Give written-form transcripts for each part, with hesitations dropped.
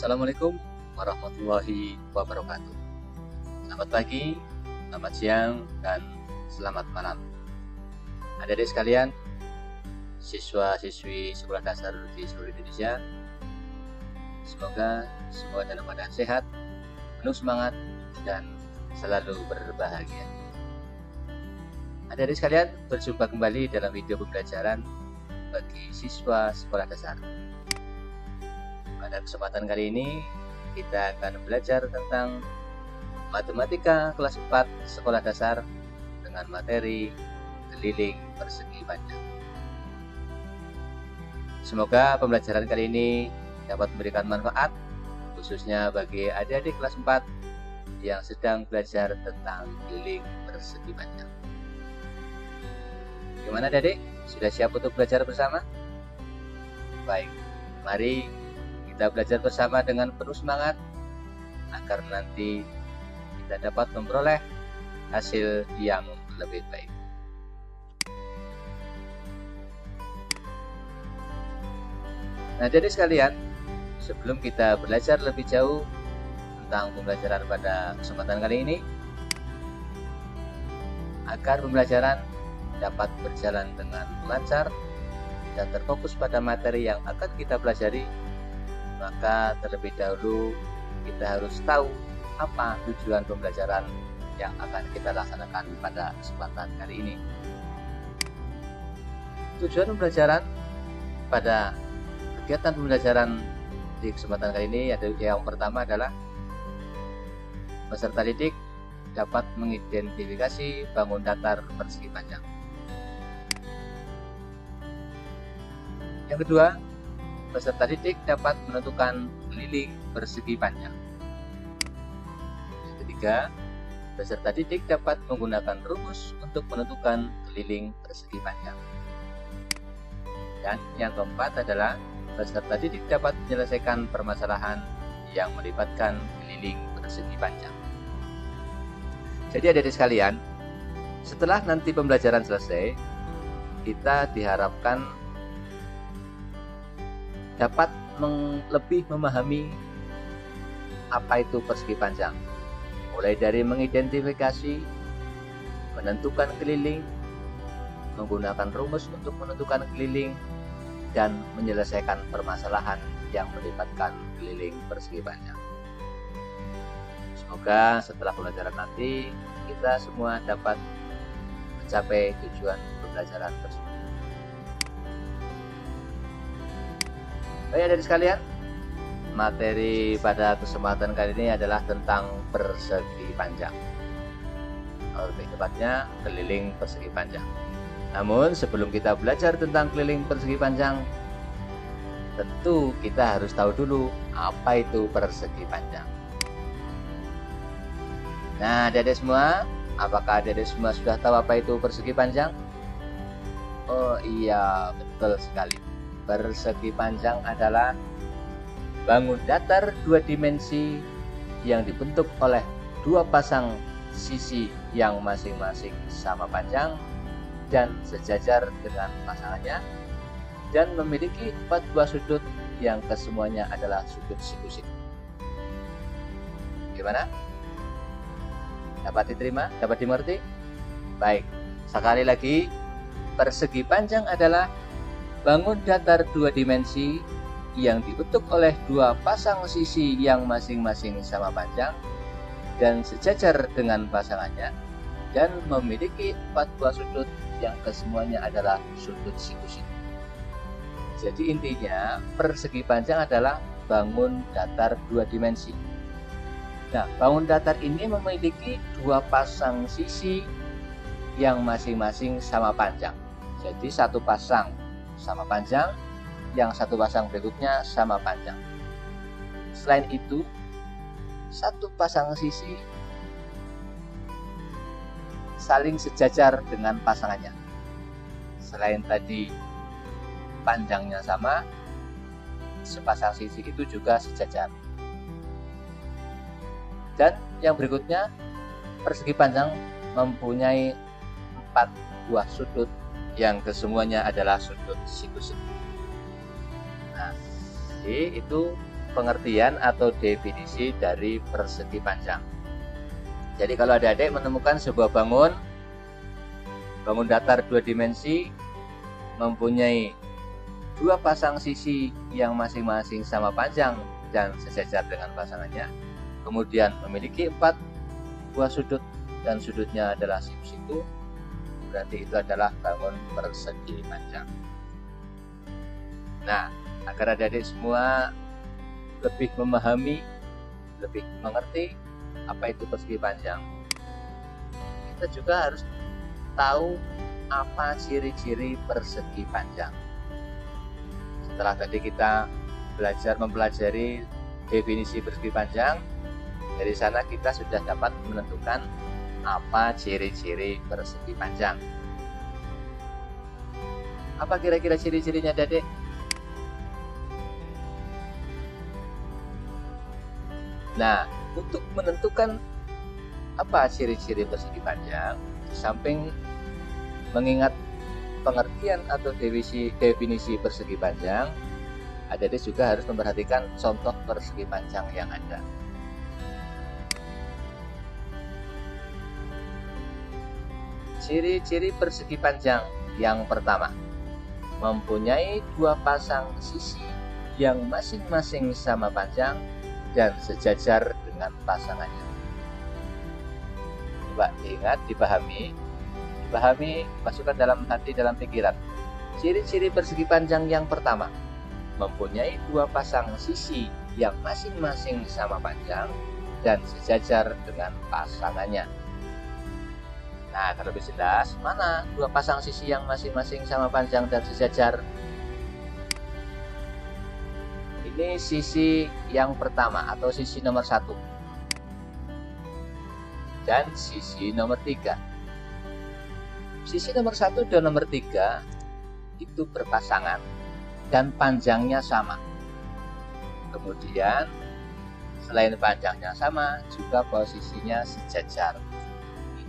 Assalamualaikum warahmatullahi wabarakatuh. Selamat pagi, selamat siang, dan selamat malam. Adik-adik sekalian, siswa-siswi sekolah dasar di seluruh Indonesia, semoga semua dalam keadaan sehat, penuh semangat, dan selalu berbahagia. Adik-adik sekalian, berjumpa kembali dalam video pembelajaran bagi siswa sekolah dasar. Pada kesempatan kali ini, kita akan belajar tentang matematika kelas 4 sekolah dasar dengan materi keliling persegi panjang. Semoga pembelajaran kali ini dapat memberikan manfaat, khususnya bagi adik-adik kelas 4 yang sedang belajar tentang keliling persegi panjang. Gimana adik-adik? Sudah siap untuk belajar bersama? Baik, mari kita belajar bersama dengan penuh semangat agar nanti kita dapat memperoleh hasil yang lebih baik. Nah, jadi sekalian, sebelum kita belajar lebih jauh tentang pembelajaran pada kesempatan kali ini, agar pembelajaran dapat berjalan dengan lancar dan terfokus pada materi yang akan kita pelajari, maka terlebih dahulu kita harus tahu apa tujuan pembelajaran yang akan kita laksanakan pada kesempatan kali ini. Tujuan pembelajaran pada kegiatan pembelajaran di kesempatan kali ini yang pertama adalah peserta didik dapat mengidentifikasi bangun datar persegi panjang. Yang kedua, peserta didik dapat menentukan keliling persegi panjang. Yang ketiga, peserta didik dapat menggunakan rumus untuk menentukan keliling persegi panjang. Dan yang keempat adalah peserta didik dapat menyelesaikan permasalahan yang melibatkan keliling persegi panjang. Jadi adik-adik sekalian, setelah nanti pembelajaran selesai, kita diharapkan dapat lebih memahami apa itu persegi panjang, mulai dari mengidentifikasi, menentukan keliling, menggunakan rumus untuk menentukan keliling, dan menyelesaikan permasalahan yang melibatkan keliling persegi panjang. Semoga setelah pembelajaran nanti kita semua dapat mencapai tujuan pembelajaran tersebut. Baik adik sekalian, materi pada kesempatan kali ini adalah tentang persegi panjang, atau lebih tepatnya keliling persegi panjang. Namun sebelum kita belajar tentang keliling persegi panjang, tentu kita harus tahu dulu apa itu persegi panjang. Nah, adik-adik semua, apakah adik-adik semua sudah tahu apa itu persegi panjang? Oh iya, betul sekali. Persegi panjang adalah bangun datar dua dimensi yang dibentuk oleh dua pasang sisi yang masing-masing sama panjang dan sejajar dengan pasangannya, dan memiliki 4 buah sudut yang kesemuanya adalah sudut siku-siku. Gimana? Dapat diterima? Dapat dimengerti? Baik, sekali lagi, persegi panjang adalah bangun datar dua dimensi yang dibentuk oleh dua pasang sisi yang masing-masing sama panjang dan sejajar dengan pasangannya, dan memiliki 4 buah sudut yang kesemuanya adalah sudut siku-siku. Jadi intinya persegi panjang adalah bangun datar dua dimensi. Nah, bangun datar ini memiliki dua pasang sisi yang masing-masing sama panjang. Jadi satu pasang sama panjang, yang satu pasang berikutnya sama panjang. Selain itu, satu pasang sisi saling sejajar dengan pasangannya. Selain tadi panjangnya sama, sepasang sisi itu juga sejajar. Dan yang berikutnya, persegi panjang mempunyai 4 buah sudut yang kesemuanya adalah sudut siku-siku. Nah, jadi itu pengertian atau definisi dari persegi panjang. Jadi kalau adik-adik menemukan sebuah bangun datar 2 dimensi mempunyai 2 pasang sisi yang masing-masing sama panjang dan sejajar dengan pasangannya, kemudian memiliki 4 buah sudut dan sudutnya adalah siku-siku, berarti itu adalah bangun persegi panjang. Nah, agar adik-adik semua lebih memahami, lebih mengerti apa itu persegi panjang, kita juga harus tahu apa ciri-ciri persegi panjang. Setelah tadi kita mempelajari definisi persegi panjang, dari sana kita sudah dapat menentukan apa ciri-ciri persegi panjang. Apa kira-kira ciri-cirinya, adik? Nah, untuk menentukan apa ciri-ciri persegi panjang, di samping mengingat pengertian atau definisi persegi panjang, adik-adik juga harus memperhatikan contoh persegi panjang yang ada. Ciri-ciri persegi panjang yang pertama, mempunyai 2 pasang sisi yang masing-masing sama panjang dan sejajar dengan pasangannya. Coba ingat, dipahami, masukkan dalam hati, dalam pikiran. Ciri-ciri persegi panjang yang pertama, mempunyai 2 pasang sisi yang masing-masing sama panjang dan sejajar dengan pasangannya. Nah, kalau lebih jelas, mana 2 pasang sisi yang masing-masing sama panjang dan sejajar? Ini sisi yang pertama atau sisi nomor 1 dan sisi nomor 3. Sisi nomor 1 dan nomor 3 itu berpasangan dan panjangnya sama. Kemudian selain panjangnya sama, juga posisinya sejajar.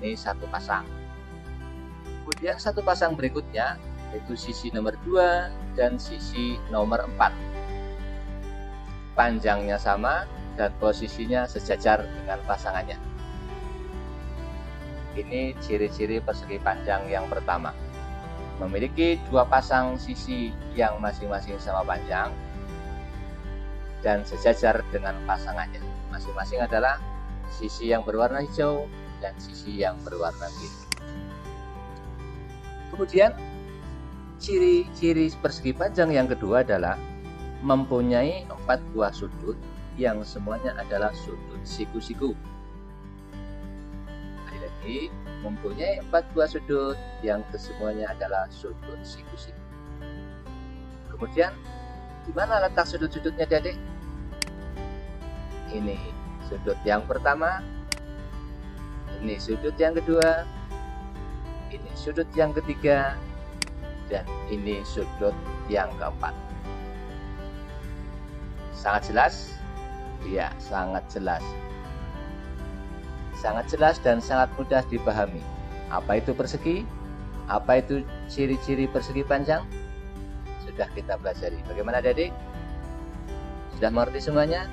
Ini 1 pasang. Kemudian 1 pasang berikutnya yaitu sisi nomor 2 dan sisi nomor 4. Panjangnya sama dan posisinya sejajar dengan pasangannya. Ini ciri-ciri persegi panjang yang pertama. Memiliki 2 pasang sisi yang masing-masing sama panjang dan sejajar dengan pasangannya. Masing-masing adalah sisi yang berwarna hijau dan sisi yang berwarna biru. Kemudian ciri-ciri persegi panjang yang kedua adalah mempunyai 4 buah sudut yang semuanya adalah sudut siku-siku. Lagi, mempunyai 4 buah sudut yang kesemuanya adalah sudut siku-siku. Kemudian, di mana letak sudut-sudutnya, adik? Ini sudut yang pertama, ini sudut yang kedua, ini sudut yang ketiga, dan ini sudut yang keempat. Sangat jelas? Iya, sangat jelas. Sangat jelas dan sangat mudah dipahami. Apa itu persegi? Apa itu ciri-ciri persegi panjang? Sudah kita pelajari. Bagaimana, adik? Sudah mengerti semuanya?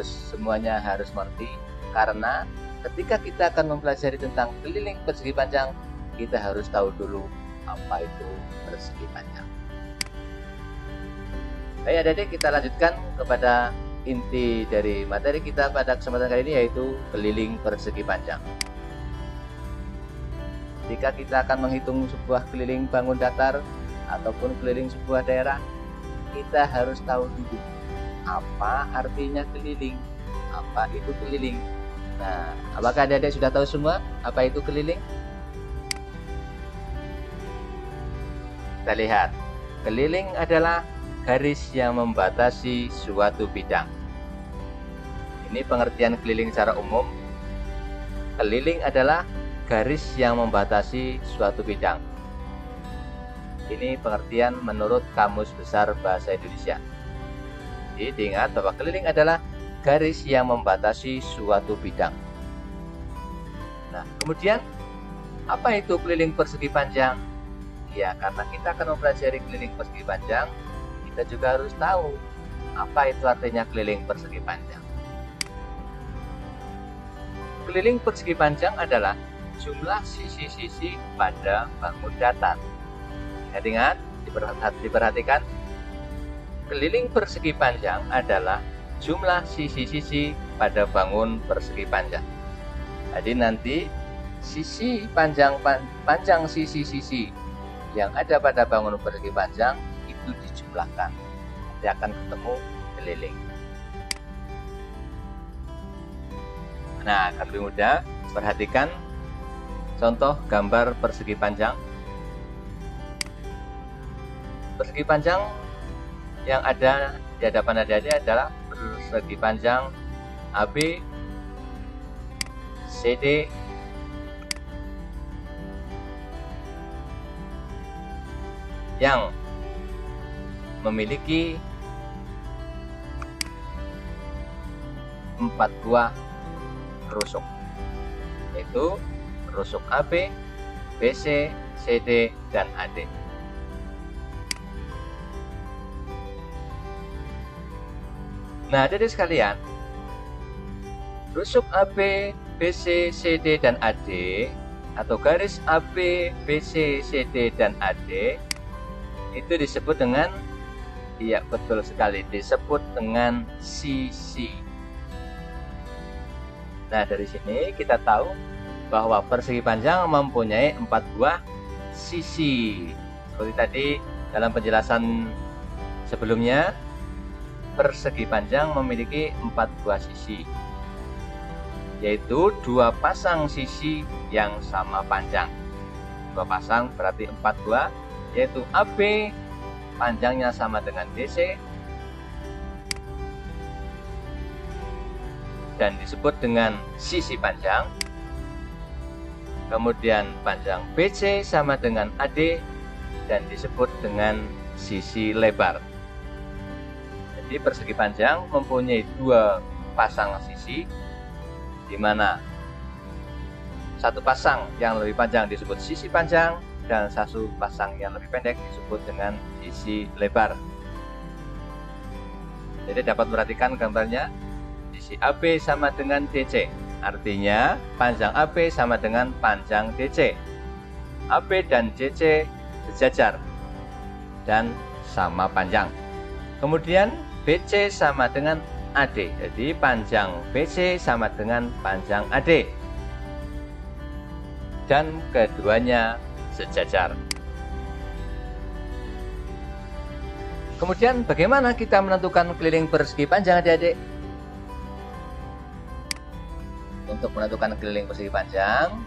Semuanya harus mengerti. Karena ketika kita akan mempelajari tentang keliling persegi panjang, kita harus tahu dulu apa itu persegi panjang. Baik, adik-adik, kita lanjutkan kepada inti dari materi kita pada kesempatan kali ini, yaitu keliling persegi panjang. Jika kita akan menghitung sebuah keliling bangun datar ataupun keliling sebuah daerah, kita harus tahu dulu apa artinya keliling, apa itu keliling. Nah, apakah adik-adik sudah tahu semua apa itu keliling? Kita lihat, keliling adalah garis yang membatasi suatu bidang. Ini pengertian keliling secara umum. Keliling adalah garis yang membatasi suatu bidang. Ini pengertian menurut Kamus Besar Bahasa Indonesia. Jadi diingat bahwa keliling adalah garis yang membatasi suatu bidang. Nah, kemudian apa itu keliling persegi panjang? Ya, karena kita akan mempelajari keliling persegi panjang, kita juga harus tahu Apa itu artinya keliling persegi panjang? Keliling persegi panjang adalah jumlah sisi-sisi pada bangun datar. Ingat-ingat, diperhatikan. Keliling persegi panjang adalah jumlah sisi-sisi pada bangun persegi panjang. Jadi nanti sisi panjang sisi-sisi yang ada pada bangun persegi panjang itu dijumlahkan. Nanti akan ketemu keliling. Nah, agar lebih mudah, perhatikan contoh gambar persegi panjang. Persegi panjang yang ada di hadapan adik-adik adalah persegi panjang AB, CD, yang memiliki 4 buah rusuk, yaitu rusuk AB, BC, CD, dan AD. Nah, adik-adik sekalian, rusuk AB, BC, CD, dan AD atau garis AB, BC, CD, dan AD itu disebut dengan, iya betul sekali, disebut dengan sisi. Nah, dari sini kita tahu bahwa persegi panjang mempunyai 4 buah sisi. Seperti tadi dalam penjelasan sebelumnya, persegi panjang memiliki 4 buah sisi, yaitu 2 pasang sisi yang sama panjang. 2 pasang berarti 4 buah, yaitu AB panjangnya sama dengan DC dan disebut dengan sisi panjang. Kemudian panjang BC sama dengan AD dan disebut dengan sisi lebar. Jadi persegi panjang mempunyai 2 pasang sisi, di mana satu pasang yang lebih panjang disebut sisi panjang dan satu pasang yang lebih pendek disebut dengan sisi lebar. Jadi dapat perhatikan gambarnya, sisi AB sama dengan DC, artinya panjang AB sama dengan panjang DC. AB dan DC sejajar dan sama panjang. Kemudian BC sama dengan AD, jadi panjang BC sama dengan panjang AD dan keduanya sejajar. Kemudian bagaimana kita menentukan keliling persegi panjang, adik-adik? Untuk menentukan keliling persegi panjang,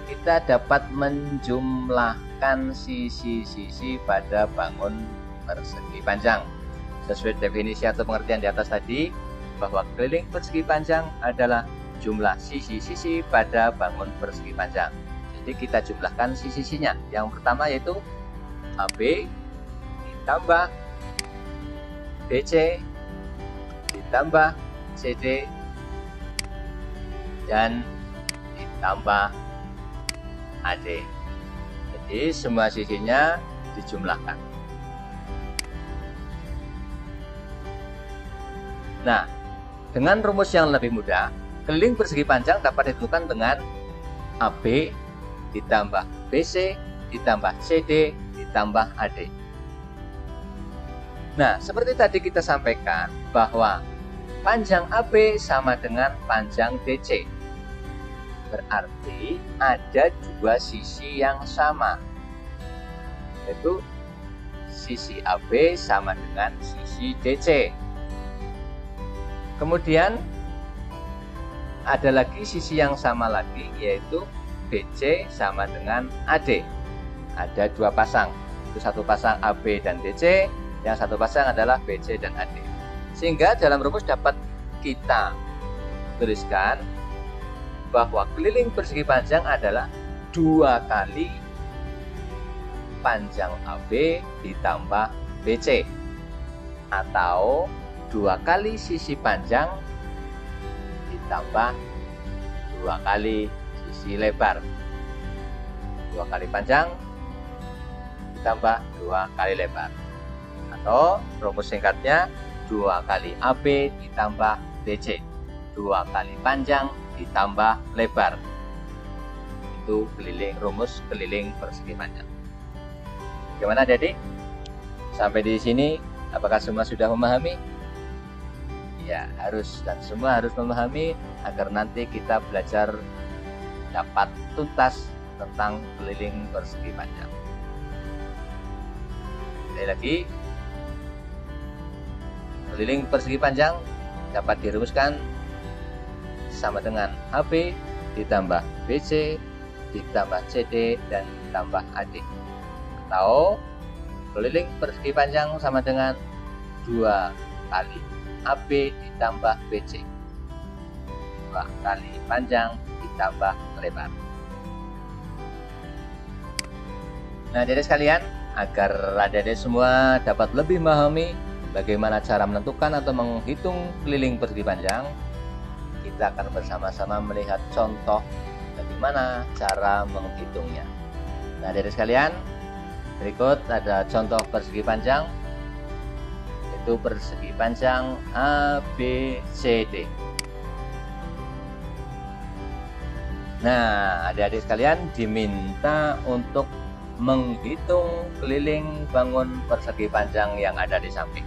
kita dapat menjumlahkan sisi-sisi pada bangun persegi panjang. Sesuai definisi atau pengertian di atas tadi, bahwa keliling persegi panjang adalah jumlah sisi-sisi pada bangun persegi panjang. Jadi kita jumlahkan sisi-sisinya. Yang pertama yaitu AB ditambah BC ditambah CD dan ditambah AD. Jadi semua sisinya dijumlahkan. Nah, dengan rumus yang lebih mudah, keliling persegi panjang dapat ditentukan dengan AB ditambah BC ditambah CD ditambah AD. Nah, seperti tadi kita sampaikan bahwa panjang AB sama dengan panjang DC. Berarti ada 2 sisi yang sama, yaitu sisi AB sama dengan sisi DC. Kemudian ada lagi sisi yang sama lagi, yaitu BC sama dengan AD. Ada 2 pasang, itu satu pasang AB dan DC, yang satu pasang adalah BC dan AD. Sehingga dalam rumus dapat kita tuliskan bahwa keliling persegi panjang adalah 2 kali panjang AB ditambah BC, atau 2 kali sisi panjang ditambah 2 kali sisi lebar. 2 kali panjang ditambah 2 kali lebar. Atau rumus singkatnya 2 kali AB ditambah BC, 2 kali panjang ditambah lebar. Itu rumus keliling persegi panjang. Gimana Adik? Sampai di sini apakah semua sudah memahami? Ya, harus, dan semua harus memahami agar nanti kita belajar dapat tuntas tentang keliling persegi panjang. Sekali lagi, keliling persegi panjang dapat dirumuskan sama dengan AB ditambah BC ditambah CD dan ditambah AD. Atau keliling persegi panjang sama dengan 2 kali AB ditambah BC, 2 kali panjang ditambah lebar. Nah, adik-adik sekalian, agar adik-adik semua dapat lebih memahami bagaimana cara menentukan atau menghitung keliling persegi panjang, kita akan bersama-sama melihat contoh bagaimana cara menghitungnya. Nah, adik-adik sekalian, berikut ada contoh persegi panjang, yaitu persegi panjang ABCD. Nah, adik-adik sekalian diminta untuk menghitung keliling bangun persegi panjang yang ada di samping.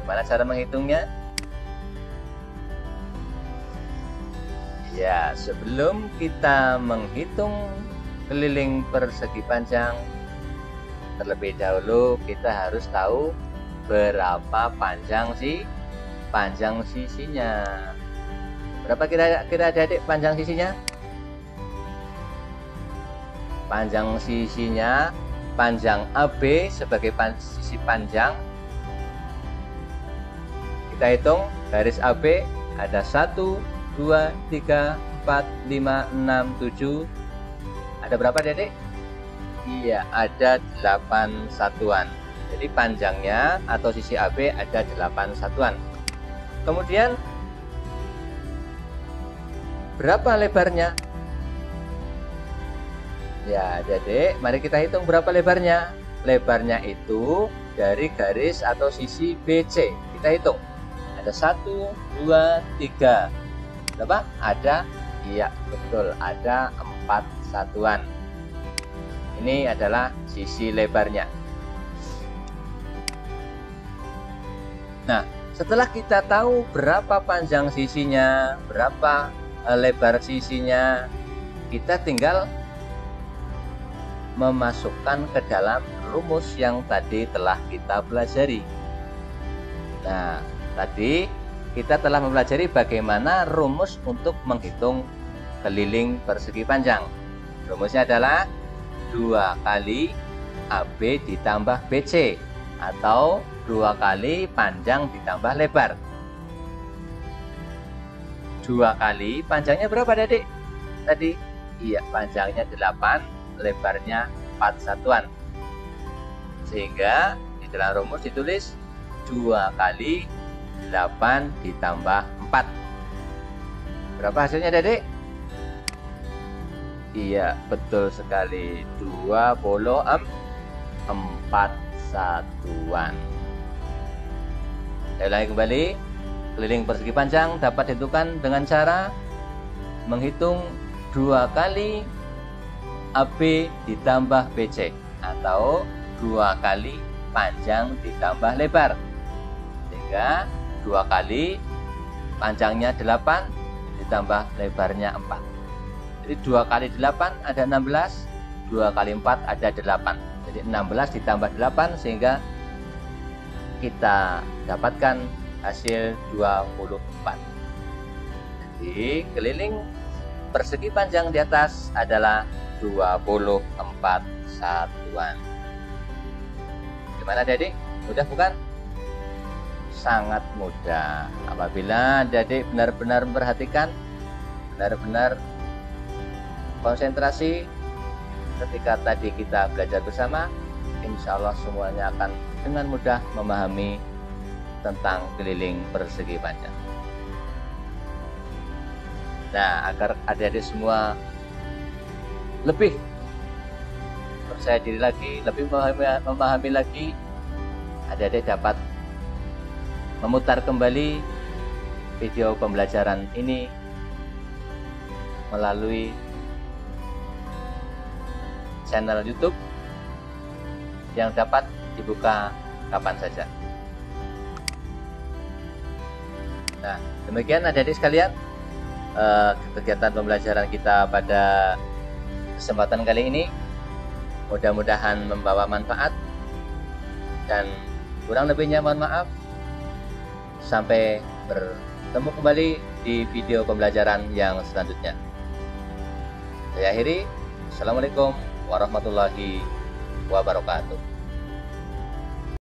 Gimana cara menghitungnya? Ya, sebelum kita menghitung keliling persegi panjang, terlebih dahulu kita harus tahu berapa panjang sisinya. Berapa kira-kira adik panjang sisinya? Panjang sisinya, panjang AB sebagai sisi panjang, kita hitung garis AB ada 1, 2, 3, 4, 5, 6, 7. Ada berapa Dedek? Iya, ada 8 satuan. Jadi panjangnya atau sisi AB ada 8 satuan. Kemudian berapa lebarnya? Ya, Dedek, mari kita hitung berapa lebarnya. Lebarnya itu dari garis atau sisi BC. Kita hitung. Ada 1, 2, 3. Berapa? Ada? Iya, betul. Ada 4 satuan. Ini adalah sisi lebarnya. Nah, setelah kita tahu berapa panjang sisinya, berapa lebar sisinya, kita tinggal memasukkan ke dalam rumus yang tadi telah kita pelajari. Nah, tadi kita telah mempelajari bagaimana rumus untuk menghitung keliling persegi panjang. Rumusnya adalah 2 kali AB ditambah BC atau 2 kali panjang ditambah lebar. 2 kali panjangnya berapa Adik? Tadi? Iya, panjangnya 8, lebarnya 4 satuan. Sehingga di dalam rumus ditulis 2 kali 8 ditambah 4. Berapa hasilnya Adik? Iya, betul sekali, 24 satuan. Saya ulangi kembali, keliling persegi panjang dapat ditentukan dengan cara menghitung 2 kali AB ditambah BC atau 2 kali panjang ditambah lebar. Sehingga 2 kali panjangnya 8 ditambah lebarnya 4. Jadi 2 kali 8 ada 16, 2 kali 4 ada 8. Jadi 16 ditambah 8 sehingga kita dapatkan hasil 24. Jadi keliling persegi panjang di atas adalah 24 satuan. Gimana Adik? Mudah bukan? Sangat mudah. Apabila Adik benar-benar memperhatikan, benar-benar konsentrasi ketika tadi kita belajar bersama, insya Allah semuanya akan dengan mudah memahami tentang keliling persegi panjang. Nah, agar adik-adik semua lebih percaya diri lagi, lebih memahami lagi adik-adik dapat memutar kembali video pembelajaran ini melalui channel YouTube yang dapat dibuka kapan saja. Nah, demikian adik-adik sekalian kegiatan pembelajaran kita pada kesempatan kali ini. Mudah-mudahan membawa manfaat, dan kurang lebihnya mohon maaf. Sampai bertemu kembali di video pembelajaran yang selanjutnya. Saya akhiri. Assalamualaikum warahmatullahi wabarakatuh.